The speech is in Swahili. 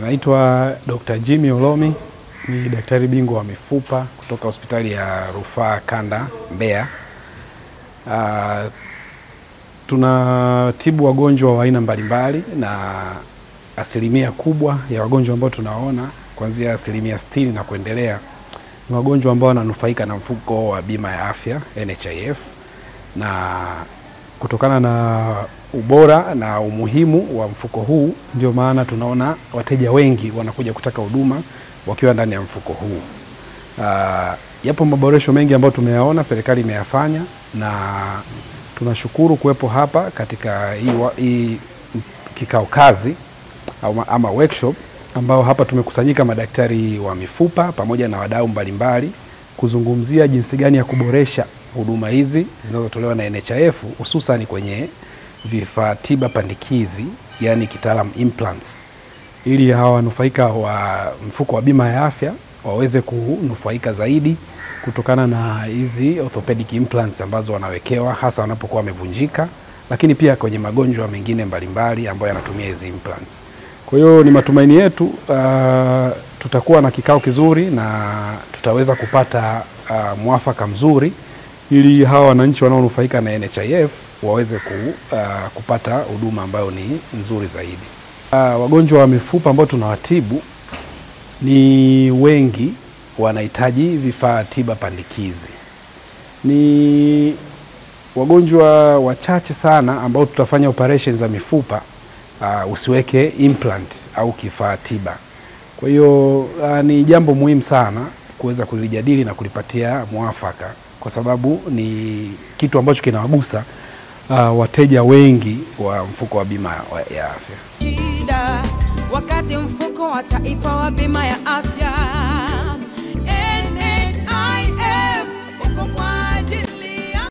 Naitwa Dr. Jimmy Olomi, ni daktari bingwa wa mifupa kutoka hospitali ya Rufaa Kanda Mbeya. Tunatibu wagonjwa wa aina mbalimbali na asilimia kubwa ya wagonjwa ambao tunaona kuanzia 60% na kuendelea ni wagonjwa ambao wananufaika na mfuko wa bima ya afya NHIF, na kutokana na ubora na umuhimu wa mfuko huu ndio maana tunaona wateja wengi wanakuja kutaka huduma wakiwa ndani ya mfuko huu. Yapo maboresho mengi ambayo tumeyaona serikali imeyafanya, na tunashukuru kuwepo hapa katika hii kikao kazi ama workshop ambao hapa tumekusanyika madaktari wa mifupa pamoja na wadau mbalimbali kuzungumzia jinsi gani ya kuboresha huduma hizi zinazotolewa na NHIF, hususan kwenye vifaa tiba pandikizi, yani kitaalam implants, ili hawa wanufaika wa mfuko wa bima ya afya waweze kunufaika zaidi kutokana na hizi orthopedic implants ambazo wanawekewa hasa wanapokuwa wamevunjika, lakini pia kwenye magonjwa mengine mbalimbali ambayo yanatumia hizi implants. Kwa hiyo ni matumaini yetu tutakuwa na kikao kizuri na tutaweza kupata mwafaka mzuri ili hawa wananchi wanaonufaika na NHIF waweze kupata huduma ambayo ni nzuri zaidi. Wagonjwa wa mifupa ambao tunawatibu ni wengi, wanahitaji vifaa tiba pandikizi. Ni wagonjwa wachache sana ambao tutafanya operation za mifupa usiweke implant au kifaa tiba. Kwa hiyo ni jambo muhimu sana kuweza kulijadili na kulipatia mwafaka, kwa sababu ni kitu ambacho kinawagusa wateja wengi wa mfuko wa bima ya afya. Wakati mfuko wa taifa wa bima ya afya